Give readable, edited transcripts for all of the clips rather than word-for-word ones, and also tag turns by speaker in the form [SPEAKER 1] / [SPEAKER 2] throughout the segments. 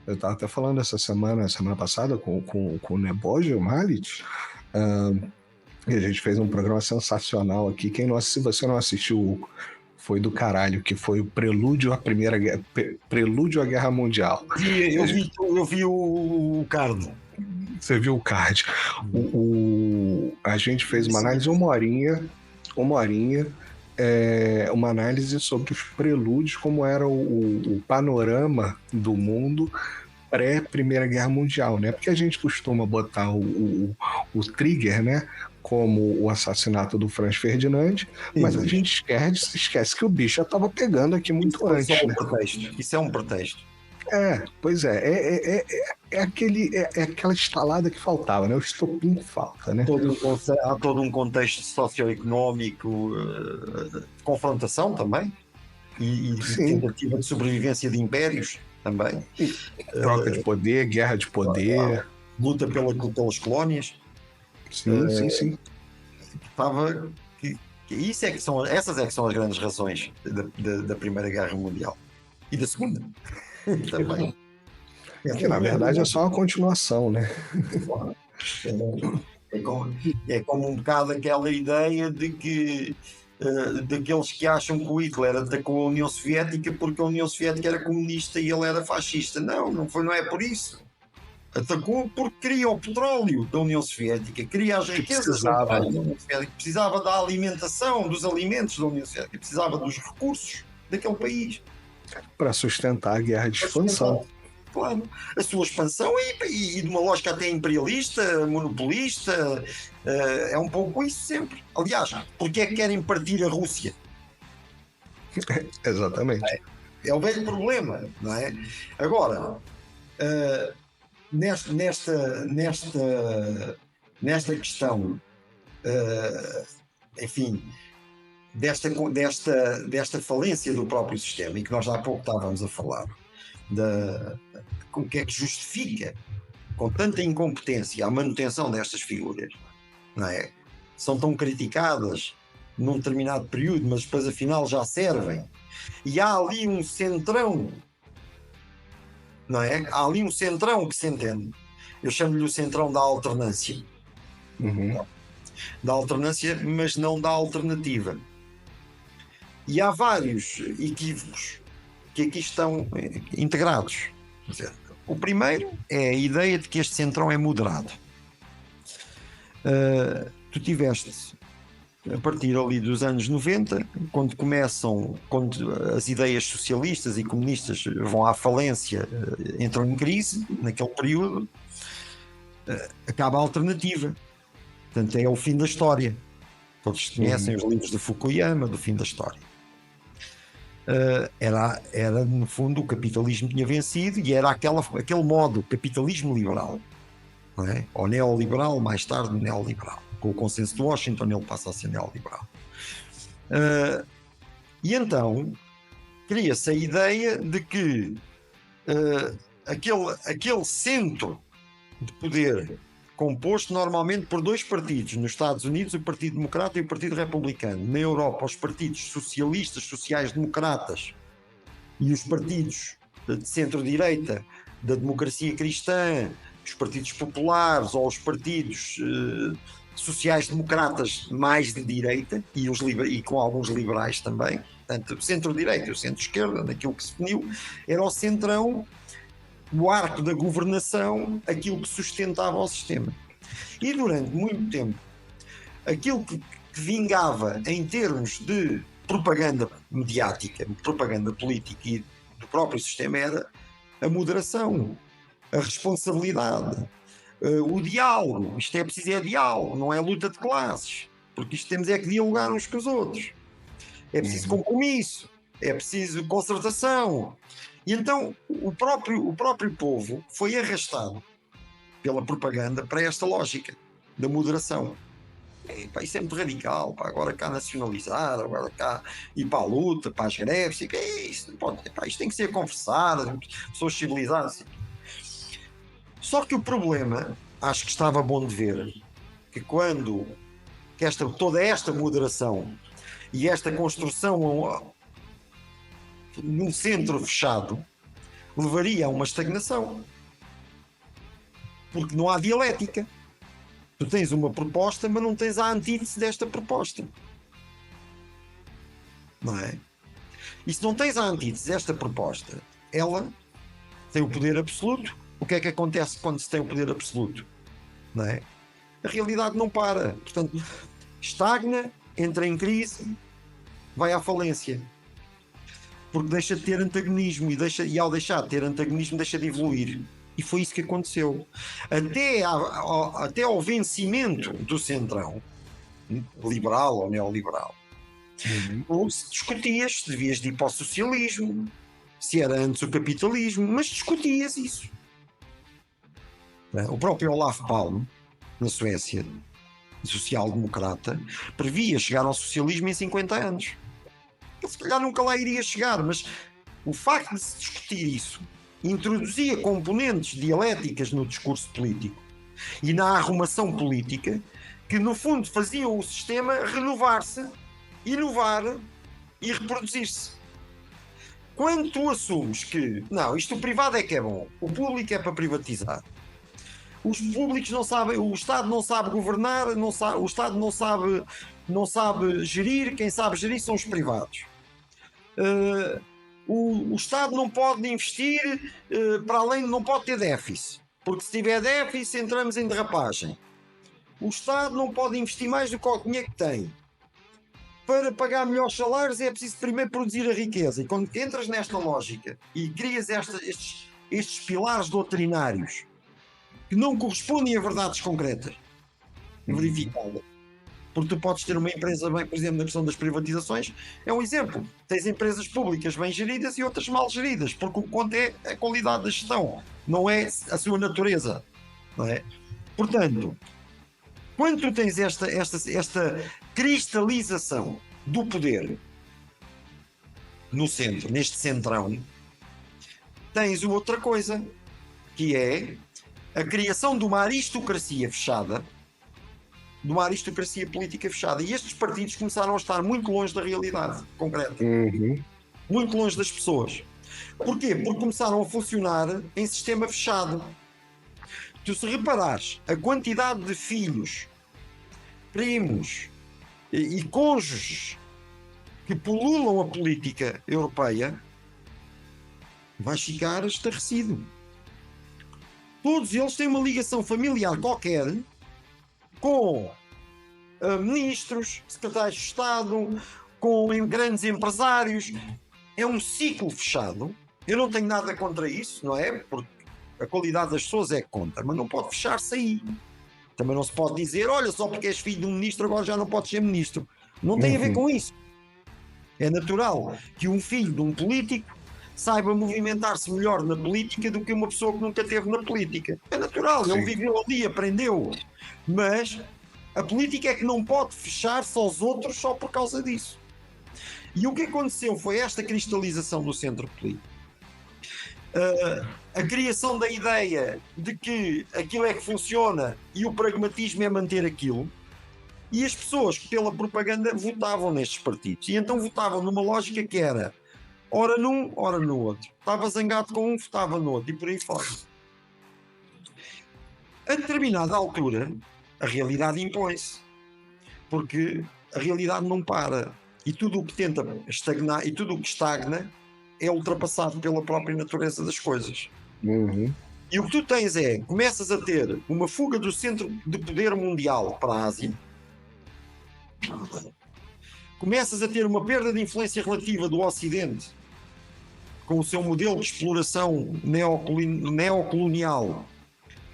[SPEAKER 1] Eu estava até falando essa semana passada com o Nebojio Malit, e a gente fez um programa sensacional aqui. Se você não assistiu, foi do caralho, que foi o Prelúdio à Primeira Guerra, Prelúdio à Guerra Mundial.
[SPEAKER 2] Eu vi o card.
[SPEAKER 1] Você viu o card. A gente fez uma análise uma horinha, uma análise sobre os prelúdios, como era o panorama do mundo pré-Primeira Guerra Mundial, né? Porque a gente costuma botar o trigger, né? Como o assassinato do Franz Ferdinand, mas a gente esquece que o bicho já estava pegando aqui muito antes.
[SPEAKER 2] Isso é um pretexto. Isso é um pretexto.
[SPEAKER 1] Pois é. É aquela estalada que faltava, né? O estopim que falta, né?
[SPEAKER 2] Há todo um contexto socioeconómico de confrontação também e tentativa de sobrevivência de impérios também.
[SPEAKER 1] Troca de poder, guerra de poder.
[SPEAKER 2] Luta pelas colónias.
[SPEAKER 1] Sim.
[SPEAKER 2] Essas é que são as grandes razões da Primeira Guerra Mundial. E da Segunda também.
[SPEAKER 1] Que na verdade é só uma continuação, né?
[SPEAKER 2] É como um bocado aquela ideia de que daqueles que acham que o Hitler atacou a União Soviética porque a União Soviética era comunista e ele era fascista. Não é por isso. Atacou porque queria o petróleo da União Soviética, queria as riquezas da União Soviética, precisava da alimentação, dos alimentos da União Soviética, precisava dos recursos daquele país.
[SPEAKER 1] Para sustentar a guerra de expansão.
[SPEAKER 2] Claro, a sua expansão e de uma lógica até imperialista, monopolista, é um pouco isso sempre. Aliás, porque é que querem partir a Rússia?
[SPEAKER 1] Exatamente.
[SPEAKER 2] É o velho problema, não é? Agora, nesta questão, enfim, desta falência do próprio sistema, e que nós há pouco estávamos a falar, com o que é que justifica com tanta incompetência a manutenção destas figuras, não é? São tão criticadas num determinado período, mas depois afinal já servem, e há ali um centrão, não é? Há ali um centrão que se entende. Eu chamo-lhe o centrão da alternância. Da alternância, mas não da alternativa. E há vários equívocos que aqui estão integrados. Quer dizer, o primeiro é a ideia de que este centrão é moderado. Tu tiveste, a partir ali dos anos 90, quando as ideias socialistas e comunistas vão à falência, entram em crise, naquele período, acaba a alternativa. Portanto, é o fim da história. Todos conhecem os livros de Fukuyama, do fim da história. Era no fundo o capitalismo tinha vencido e era aquele modo capitalismo liberal, não é? Ou neoliberal, mais tarde neoliberal, com o consenso de Washington ele passa a ser neoliberal, e então cria-se a ideia de que aquele centro de poder composto normalmente por dois partidos, nos Estados Unidos o Partido Democrata e o Partido Republicano, na Europa os partidos socialistas, sociais-democratas e os partidos de centro-direita da democracia cristã, os partidos populares ou os partidos sociais-democratas mais de direita e com alguns liberais também, portanto o centro-direita e o centro-esquerda, naquilo que se definiu, era o centrão, o arco da governação, aquilo que sustentava o sistema. E durante muito tempo, aquilo que vingava em termos de propaganda mediática, propaganda política e do próprio sistema era a moderação, a responsabilidade, o diálogo. Isto é preciso diálogo, não é luta de classes, porque isto temos que dialogar uns com os outros. É preciso compromisso, é preciso concertação. E então o próprio povo foi arrastado pela propaganda para esta lógica da moderação. Isso é muito radical, agora cá nacionalizar, agora cá ir para a luta, para as greves, isto tem que ser conversado, pessoas civilizadas. Só que o problema, acho que estava bom de ver, que quando toda esta moderação e esta construção num centro fechado, levaria a uma estagnação. Porque não há dialética. Tu tens uma proposta, mas não tens a antítese desta proposta. Não é? E se não tens a antítese desta proposta, ela tem o poder absoluto. O que é que acontece quando se tem o poder absoluto? Não é? A realidade não para. Portanto, estagna, entra em crise, vai à falência. Porque deixa de ter antagonismo e ao deixar de ter antagonismo deixa de evoluir. E foi isso que aconteceu. Até ao vencimento do centrão, liberal ou neoliberal, se discutias se devias de ir para o socialismo, se era antes o capitalismo, mas discutias isso. O próprio Olaf Palme, na Suécia, social-democrata, previa chegar ao socialismo em 50 anos. Ele se calhar nunca lá iria chegar, mas o facto de se discutir isso introduzia componentes dialéticas no discurso político e na arrumação política que no fundo faziam o sistema renovar-se, inovar e reproduzir-se. Quando tu assumes que não, isto o privado é que é bom, o público é para privatizar, os públicos não sabem, o Estado não sabe governar, o Estado não sabe gerir, quem sabe gerir são os privados. O Estado não pode investir, para além, não pode ter déficit, porque se tiver déficit entramos em derrapagem. O Estado não pode investir mais do que o dinheiro que tem. Para pagar melhores salários é preciso primeiro produzir a riqueza. E quando entras nesta lógica e crias estes pilares doutrinários que não correspondem a verdades concretas, verificadas, porque tu podes ter uma empresa bem, por exemplo, na questão das privatizações, é um exemplo. Tens empresas públicas bem geridas e outras mal geridas, porque o que conta é a qualidade da gestão, não é a sua natureza. Não é? Portanto, quando tu tens esta cristalização do poder no centro, neste centrão, tens outra coisa, que é a criação de uma aristocracia fechada, de uma aristocracia política fechada. E estes partidos começaram a estar muito longe da realidade concreta. Muito longe das pessoas. Porquê? Porque começaram a funcionar em sistema fechado. Tu, se reparares, a quantidade de filhos, primos e cônjuges que pululam a política europeia, vais ficar estarrecido. Todos eles têm uma ligação familiar qualquer com ministros, secretários de Estado, com grandes empresários. É um ciclo fechado. Eu não tenho nada contra isso, não é? Porque a qualidade das pessoas é que conta, mas não pode fechar-se aí. Também não se pode dizer, olha, só porque és filho de um ministro agora já não podes ser ministro. Não tem a ver com isso. É natural que um filho de um político saiba movimentar-se melhor na política do que uma pessoa que nunca esteve na política. É natural, ele viveu ali, aprendeu. Mas a política é que não pode fechar-se aos outros só por causa disso. E o que aconteceu foi esta cristalização do centro político. A criação da ideia de que aquilo é que funciona e o pragmatismo é manter aquilo. E as pessoas que pela propaganda votavam nestes partidos. E então votavam numa lógica que era ora num, ora no outro. Estava zangado com um, votava no outro e por aí fora. A determinada altura, a realidade impõe-se. Porque a realidade não para. E tudo o que tenta estagnar e tudo o que estagna é ultrapassado pela própria natureza das coisas. E o que tu tens é, começas a ter uma fuga do centro de poder mundial para a Ásia, começas a ter uma perda de influência relativa do Ocidente com o seu modelo de exploração neocolonial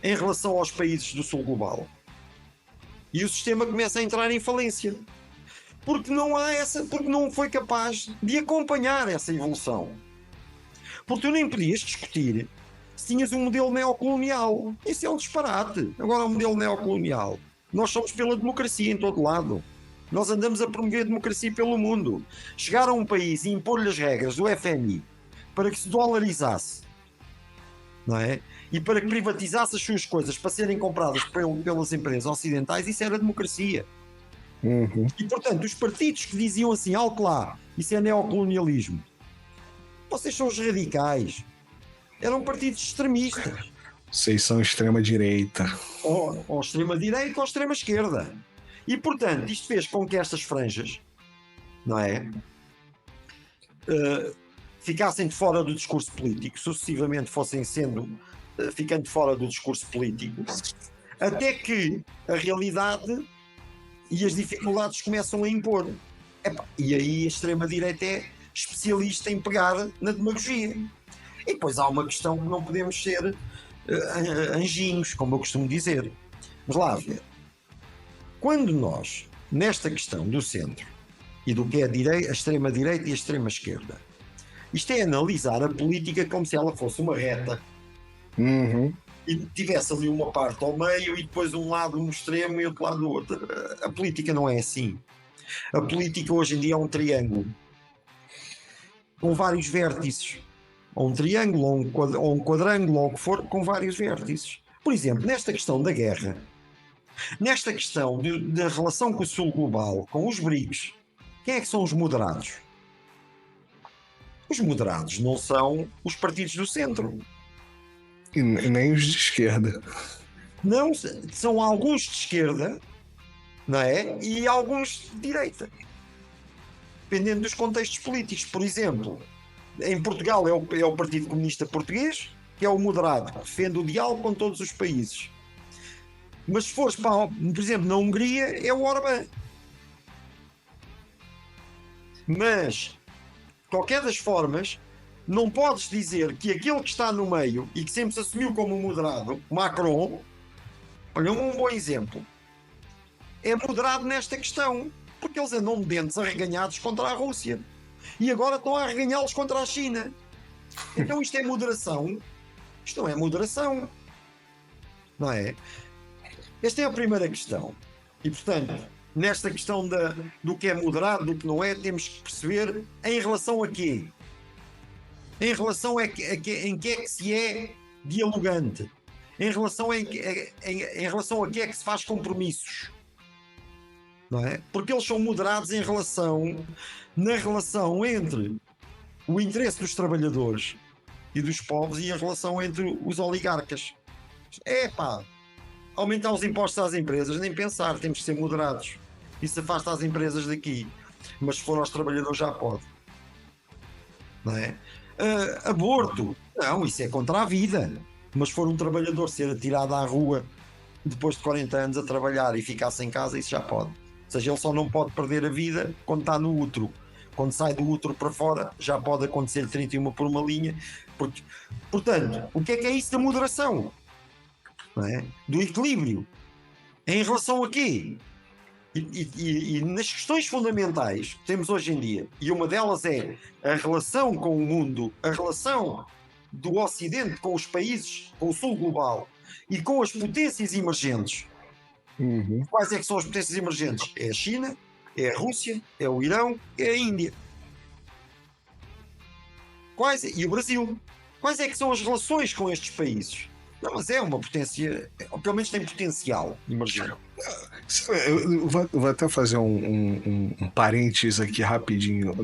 [SPEAKER 2] em relação aos países do sul global, e o sistema começa a entrar em falência porque não foi capaz de acompanhar essa evolução. Porque tu nem podias discutir se tinhas um modelo neocolonial. Isso é um disparate. Agora, o modelo neocolonial, nós somos pela democracia em todo lado. Nós andamos a promover a democracia pelo mundo. Chegar a um país e impor-lhe as regras do FMI para que se dolarizasse, não é? E para que privatizasse as suas coisas para serem compradas pelas empresas ocidentais, isso era democracia. E, portanto, os partidos que diziam assim, alto lá, isso é neocolonialismo, vocês são os radicais. eram partidos extremistas.
[SPEAKER 1] Vocês são extrema-direita.
[SPEAKER 2] Ou extrema-direita ou extrema-esquerda. E, portanto, isto fez com que estas franjas, não é? Ficassem de fora do discurso político, sucessivamente fossem ficando fora do discurso político, até que a realidade e as dificuldades começam a impor. E aí a extrema-direita é especialista em pegar na demagogia. E depois há uma questão que não podemos ser anjinhos, como eu costumo dizer. Vamos lá ver. Quando nós, nesta questão do centro e do que é a extrema-direita e a extrema-esquerda, isto é analisar a política como se ela fosse uma reta. E tivesse ali uma parte ao meio e depois um lado no extremo e outro lado no outro. A política não é assim. A política hoje em dia é um triângulo com vários vértices. Ou um triângulo, ou um quadrângulo, ou o que for, com vários vértices. Por exemplo, nesta questão da guerra, nesta questão da relação com o sul global, com os BRICS, quem é que são os moderados? Os moderados não são os partidos do centro.
[SPEAKER 1] E nem os de esquerda.
[SPEAKER 2] Não, são alguns de esquerda, não é? E alguns de direita. Dependendo dos contextos políticos. Por exemplo, em Portugal é o Partido Comunista Português, que é o moderado, que defende o diálogo com todos os países. Mas se fores para, por exemplo, na Hungria, é o Orbán. Mas, de qualquer das formas, não podes dizer que aquele que está no meio e que sempre se assumiu como moderado, Macron, olha, um bom exemplo, é moderado nesta questão, porque eles andam de dentes arreganhados contra a Rússia e agora estão a arreganhá-los contra a China. Então isto é moderação? Isto não é moderação, não é? Esta é a primeira questão. E, portanto, nesta questão do que é moderado, do que não é, temos que perceber em relação a quê? Em relação em que é que se é dialogante? Em relação a que é que se faz compromissos? Não é? Porque eles são moderados na relação entre o interesse dos trabalhadores e dos povos e a relação entre os oligarcas. Aumentar os impostos às empresas, nem pensar, temos que ser moderados. Isso afasta as empresas daqui. Mas se for aos trabalhadores já pode. Não é? Aborto, não, isso é contra a vida. Mas se for um trabalhador ser atirado à rua depois de 40 anos a trabalhar e ficar sem casa, isso já pode. Ou seja, ele só não pode perder a vida quando está no útero. Quando sai do útero para fora, já pode acontecer 31 por uma linha. Portanto, o que é isso da moderação? Não é? Do equilíbrio. Em relação a quê? E nas questões fundamentais que temos hoje em dia, e uma delas é a relação com o mundo, a relação do Ocidente com os países, com o Sul global e com as potências emergentes. Quais é que são as potências emergentes? É a China, é a Rússia, é o Irão, é a Índia. E o Brasil. Quais é que são as relações com estes países? Não, mas é uma potência, ou pelo menos tem potencial emergente.
[SPEAKER 1] Eu vou até fazer um parênteses aqui rapidinho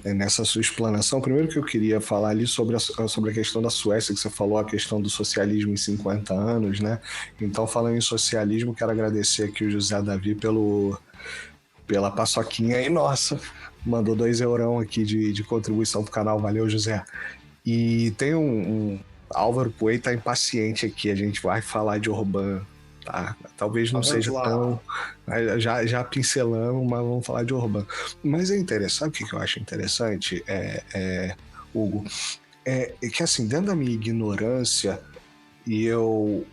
[SPEAKER 1] nessa sua explanação. Primeiro que eu queria falar ali sobre a questão da Suécia, que você falou, a questão do socialismo em 50 anos, né? Então, falando em socialismo, quero agradecer aqui o José Davi pela paçoquinha aí, nossa, mandou 2 eurão aqui de contribuição pro canal, valeu, José. E tem Álvaro Puey tá impaciente aqui, a gente vai falar de Orbán, tá? Talvez não seja tão... Já pincelamos, mas vamos falar de Orbán. Mas é interessante, sabe o que eu acho interessante, Hugo? É que assim, dentro da minha ignorância, e eu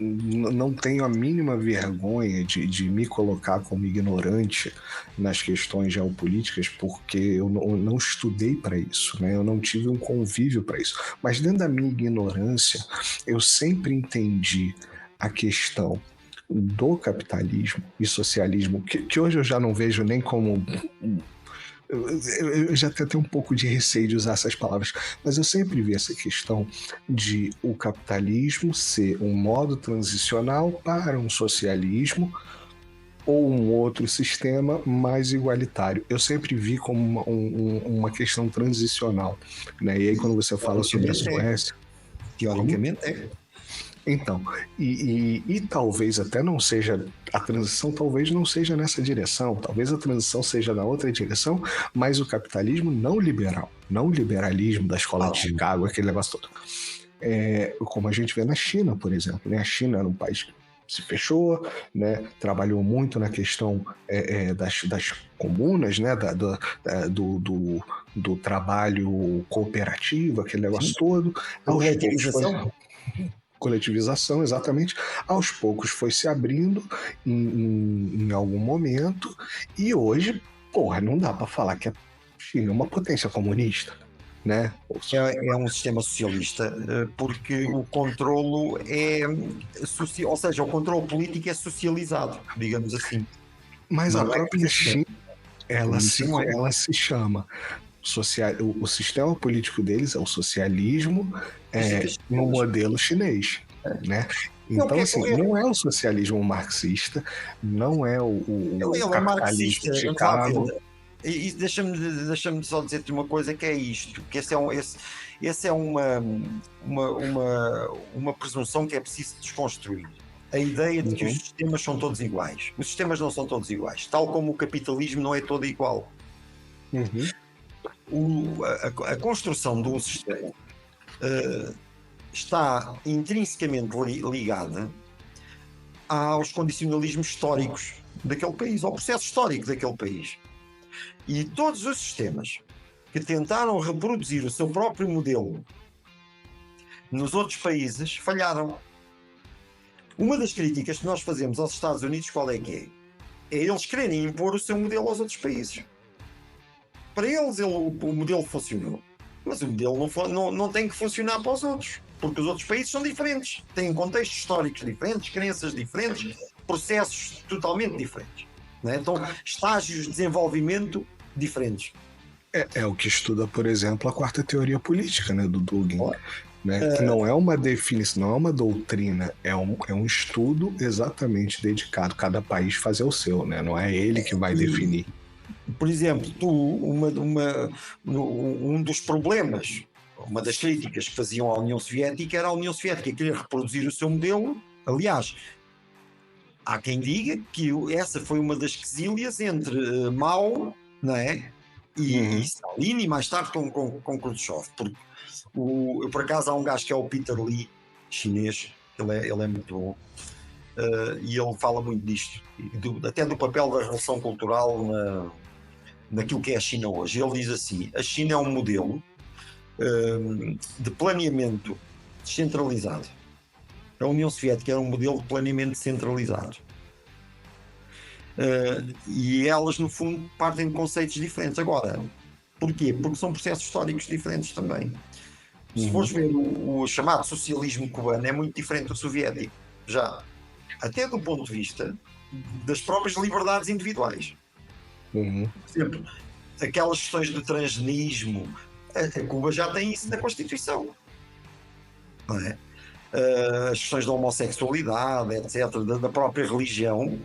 [SPEAKER 1] não tenho a mínima vergonha de me colocar como ignorante nas questões geopolíticas, porque eu não estudei para isso, né? Eu não tive um convívio para isso. Mas dentro da minha ignorância, eu sempre entendi a questão do capitalismo e socialismo, que hoje eu já não vejo nem como... Eu já tenho um pouco de receio de usar essas palavras, mas eu sempre vi essa questão de o capitalismo ser um modo transicional para um socialismo ou um outro sistema mais igualitário. Eu sempre vi como uma questão transicional, né? E aí quando você fala sobre a Suécia...
[SPEAKER 2] Teoricamente é.
[SPEAKER 1] Então, e talvez até não seja, a transição talvez não seja nessa direção, talvez a transição seja na outra direção, mas o capitalismo não liberal, não o liberalismo da escola de Chicago, aquele negócio todo. Como a gente vê na China, por exemplo, né? A China era um país que se fechou, né? Trabalhou muito na questão das comunas, né? Do trabalho cooperativo, aquele negócio todo. Coletivização, exatamente. Aos poucos foi se abrindo em algum momento, e hoje, porra, não dá para falar que a China é uma potência comunista, né?
[SPEAKER 2] É um sistema socialista, porque o controlo ou seja, o controlo político é socializado, digamos assim.
[SPEAKER 1] Mas a
[SPEAKER 2] Não é
[SPEAKER 1] própria China, ela
[SPEAKER 2] é.
[SPEAKER 1] se chama o sistema político deles é o socialismo no modelo chinês, né? Então, assim, não é o socialismo marxista, não é o capitalismo de Chicago.
[SPEAKER 2] E deixa-me só dizer-te uma coisa, que é isto, que esse é uma presunção que é preciso desconstruir. A ideia de que os sistemas são todos iguais. Os sistemas não são todos iguais, tal como o capitalismo não é todo igual. A construção de um sistema está intrinsecamente ligada aos condicionalismos históricos daquele país, ao processo histórico daquele país. E todos os sistemas que tentaram reproduzir o seu próprio modelo nos outros países falharam. Uma das críticas que nós fazemos aos Estados Unidos, qual é que é? É eles quererem impor o seu modelo aos outros países. Para eles o modelo funcionou, mas o modelo não tem que funcionar para os outros, porque os outros países são diferentes, têm contextos históricos diferentes, crenças diferentes, processos totalmente diferentes, né? Então, estágios de desenvolvimento diferentes.
[SPEAKER 1] É o que estuda, por exemplo, a quarta teoria política, né, do Dugin, né, que não é uma definição, não é uma doutrina, é um estudo exatamente dedicado a cada país fazer o seu, né? Não é ele que vai definir.
[SPEAKER 2] Por exemplo, um dos problemas, uma das críticas que faziam à União Soviética era a União Soviética querer reproduzir o seu modelo. Aliás, há quem diga que essa foi uma das quesílias entre Mao, não é? E Stalin, e mais tarde com Khrushchev. Porque por acaso há um gajo que é o Peter Lee, chinês, ele é muito bom. E ele fala muito disto, até do papel da revolução cultural naquilo que é a China hoje. Ele diz assim: a China é um modelo de planeamento descentralizado. A União Soviética era um modelo de planeamento centralizado. E elas, no fundo, partem de conceitos diferentes. Agora, porquê? Porque são processos históricos diferentes também. Se fores ver o chamado socialismo cubano, é muito diferente do soviético, já, até do ponto de vista das próprias liberdades individuais. Por exemplo, aquelas questões do transgenismo, a Cuba já tem isso na Constituição, não é? As questões da homossexualidade, etc., da própria religião,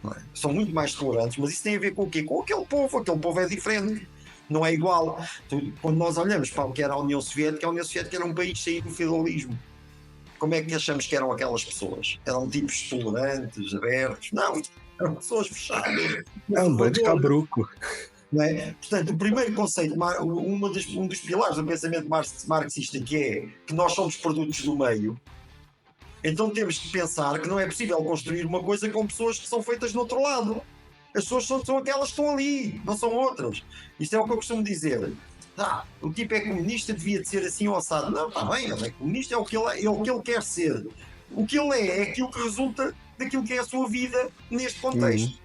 [SPEAKER 2] não é? São muito mais tolerantes, mas isso tem a ver com o quê? Com aquele povo é diferente, não é igual. Quando nós olhamos para o que era a União Soviética era um país cheio do feudalismo. Como é que achamos que eram aquelas pessoas? Eram tipos tolerantes, abertos? Não, eram pessoas fechadas.
[SPEAKER 1] É um bando de cabruco.
[SPEAKER 2] Não é? Portanto, o primeiro conceito, um dos pilares do pensamento marxista, que é que nós somos produtos do meio, então temos que pensar que não é possível construir uma coisa com pessoas que são feitas no outro lado. As pessoas são aquelas que estão ali, não são outras. Isto é o que eu costumo dizer. O tipo é comunista, devia de ser assim ou assado. Não, está bem, ele é comunista, é o que ele quer ser. O que ele é aquilo que resulta daquilo que é a sua vida neste contexto.